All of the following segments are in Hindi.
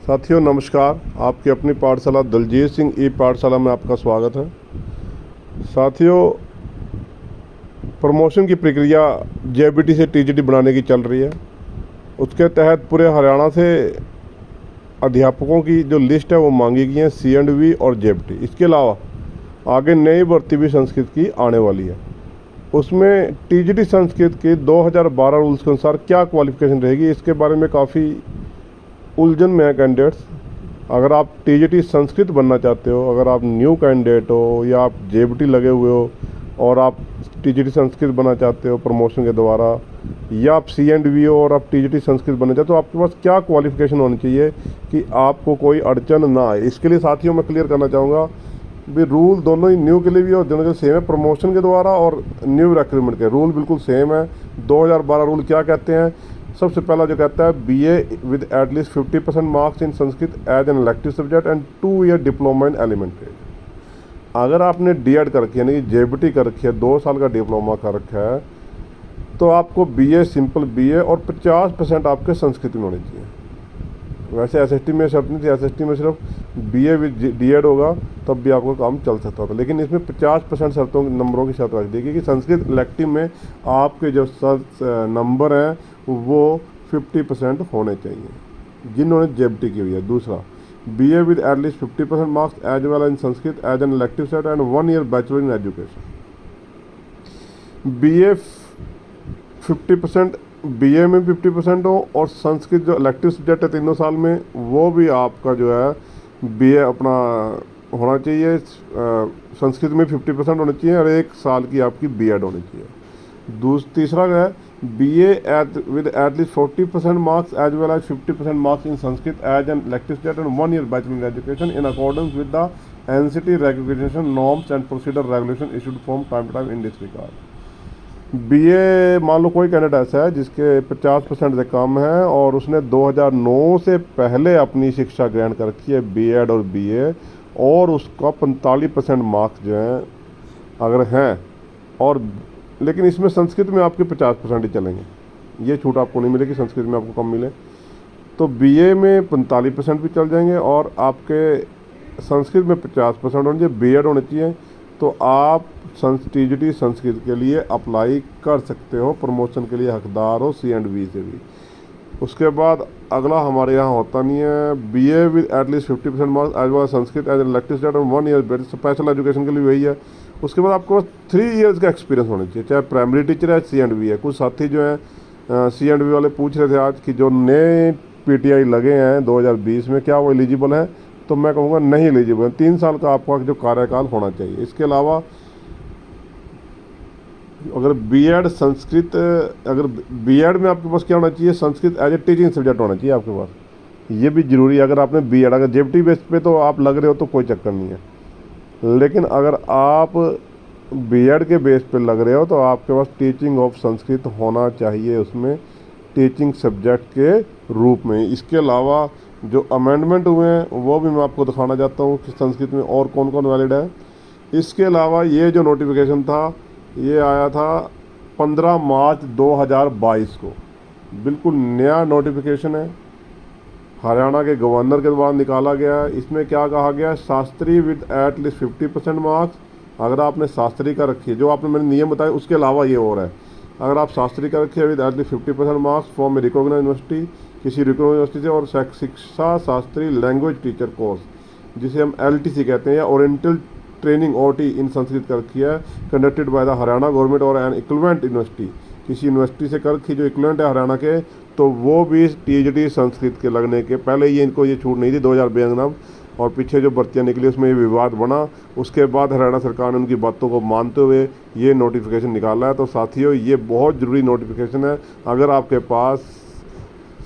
साथियों नमस्कार। आपकी अपनी पाठशाला दलजीत सिंह ई पाठशाला में आपका स्वागत है। साथियों, प्रमोशन की प्रक्रिया जेबीटी से टीजीटी बनाने की चल रही है। उसके तहत पूरे हरियाणा से अध्यापकों की जो लिस्ट है वो मांगी गई है, CNV और जेबीटी। इसके अलावा आगे नई भर्ती भी संस्कृत की आने वाली है। उसमें टीजीटी संस्कृत के 2012 रूल्स के अनुसार क्या क्वालिफिकेशन रहेगी, इसके बारे में काफ़ी उलझन में है कैंडिडेट्स। अगर आप टीजीटी संस्कृत बनना चाहते हो, अगर आप न्यू कैंडिडेट हो या आप जेबीटी लगे हुए हो और आप टीजीटी संस्कृत बनना चाहते हो प्रमोशन के द्वारा, या आप CNV हो और आप टीजीटी संस्कृत बनना चाहते हो, तो आपके पास क्या क्वालिफिकेशन होनी चाहिए कि आपको कोई अड़चन ना आए। इसके लिए साथियों मैं क्लियर करना चाहूँगा भी रूल दोनों ही न्यू के लिए भी और दोनों के सेम है। प्रमोशन के द्वारा और न्यू रिक्रूटमेंट के रूल बिल्कुल सेम है। 2012 रूल क्या कहते हैं? सबसे पहला जो कहता है BA with at least 50% marks in Sanskrit as an elective subject and 2 year diploma in elementary. अगर आपने DED कर रखी है, यानी कि जेबीटी कर रखी है, 2 साल का डिप्लोमा कर रखा है, तो आपको BA सिंपल BA और 50% आपके संस्कृत में होनी चाहिए। वैसे SST में शर्त नहीं थी, SST में सिर्फ BA विद DED होगा तब भी आपका काम चल सकता था, लेकिन इसमें 50% शर्तों नंबरों की शर्त रख दी गई कि संस्कृत इलेक्टिव में आपके जो नंबर हैं वो 50% होने चाहिए जिन्होंने जेबीटी की हुई है। दूसरा, BA with at least 50% marks as well in Sanskrit as an elective set and 1 year bachelor in education. BA 50%, BA में 50% हो और संस्कृत जो इलेक्टिव सब्जेक्ट है 3 साल में, वो भी आपका जो है BA अपना होना चाहिए। संस्कृत में 50% होनी चाहिए और 1 साल की आपकी BEd होनी चाहिए। तीसरा है BA with at least 40% marks as well as 50% marks in Sanskrit as an elective subject and 1 year bachelor in education in accordance with the NCT recognition norms and procedure regulation issued from time to time in this regard. BA मान लो कोई कैंडिडेट ऐसा है जिसके 50% से कम है और उसने 2009 से पहले अपनी शिक्षा ग्रहण कर रखी है, BEd और BA, और उसका 45% मार्क्स जो हैं अगर हैं, और लेकिन इसमें संस्कृत में आपके 50% ही चलेंगे, ये छूट आपको नहीं मिलेगी, संस्कृत में आपको कम मिले। तो BA में 45% भी चल जाएंगे और आपके संस्कृत में 50% होने चाहिए, BEd होनी चाहिए। तो आप टीजीटी संस्कृत के लिए अप्लाई कर सकते हो, प्रमोशन के लिए हकदार हो CNV से भी। उसके बाद अगला हमारे यहाँ होता नहीं है, BA with at least 50% marks as well Sanskrit as an elective subject and 1 year special education के लिए वही है। उसके बाद आपको 3 इयर्स का एक्सपीरियंस होना चाहिए, चाहे प्राइमरी टीचर है, CNV है। कुछ साथी जो हैं CNV वाले पूछ रहे थे आज कि जो नए PTI लगे हैं 2020 में, क्या वो एलिजिबल है? तो मैं कहूँगा नहीं एलिजिबल है। 3 साल का आपका जो कार्यकाल होना चाहिए। इसके अलावा अगर BEd संस्कृत, अगर BEd में आपके पास क्या होना चाहिए? Sanskrit as a teaching subject होना चाहिए आपके पास, ये भी जरूरी है। अगर आपने BEd, अगर जेबीटी बेस पे तो आप लग रहे हो तो कोई चक्कर नहीं है, लेकिन अगर आप BEd के बेस पे लग रहे हो तो आपके पास टीचिंग ऑफ संस्कृत होना चाहिए, उसमें टीचिंग सब्जेक्ट के रूप में। इसके अलावा जो अमेंडमेंट हुए हैं वो भी मैं आपको दिखाना चाहता हूँ कि संस्कृत में और कौन कौन वैलिड है। इसके अलावा ये जो नोटिफिकेशन था ये आया था 15 मार्च 2022 को, बिल्कुल नया नोटिफिकेशन है, हरियाणा के गवर्नर के द्वारा निकाला गया है। इसमें क्या कहा गया है? शास्त्री विद एटलीस्ट 50% मार्क्स, अगर आपने शास्त्री का रखी है, जो आपने मैंने नियम बताए उसके अलावा ये और है, अगर आप शास्त्री का रखिए with at least 50% marks from recognised university, किसी रिकॉग्नाइज्ड यूनिवर्सिटी से, और शिक्षा शास्त्री लैंग्वेज टीचर कोर्स जिसे हम LTC कहते हैं, या ओरिएंटल ट्रेनिंग OT इन संस्कृत कर रखी है, conducted by the Haryana government और एन इक्विवेलेंट यूनिवर्सिटी, किसी यूनिवर्सिटी से कर रखी जो इक्विवेलेंट है हरियाणा के, तो वो भी टीजीटी संस्कृत के लगने के पहले ये इनको ये छूट नहीं थी 2022 में, और पीछे जो भर्तियाँ निकली उसमें ये विवाद बना। उसके बाद हरियाणा सरकार ने उनकी बातों को मानते हुए ये नोटिफिकेशन निकाला है। तो साथियों, ये बहुत ज़रूरी नोटिफिकेशन है। अगर आपके पास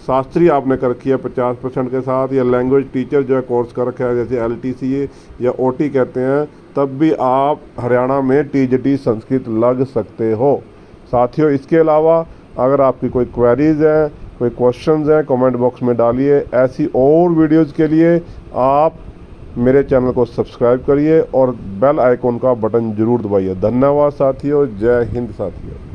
शास्त्री आपने कर रखी है 50% के साथ, या लैंग्वेज टीचर जो है कोर्स कर रखा है जैसे LTC या OT कहते हैं, तब भी आप हरियाणा में टीजीटी संस्कृत लग सकते हो। साथियों, इसके अलावा अगर आपकी कोई क्वेरीज हैं, कोई क्वेश्चंस हैं, कमेंट बॉक्स में डालिए। ऐसी और वीडियोज़ के लिए आप मेरे चैनल को सब्सक्राइब करिए और बेल आइकॉन का बटन ज़रूर दबाइए। धन्यवाद साथियों, जय हिंद साथियों।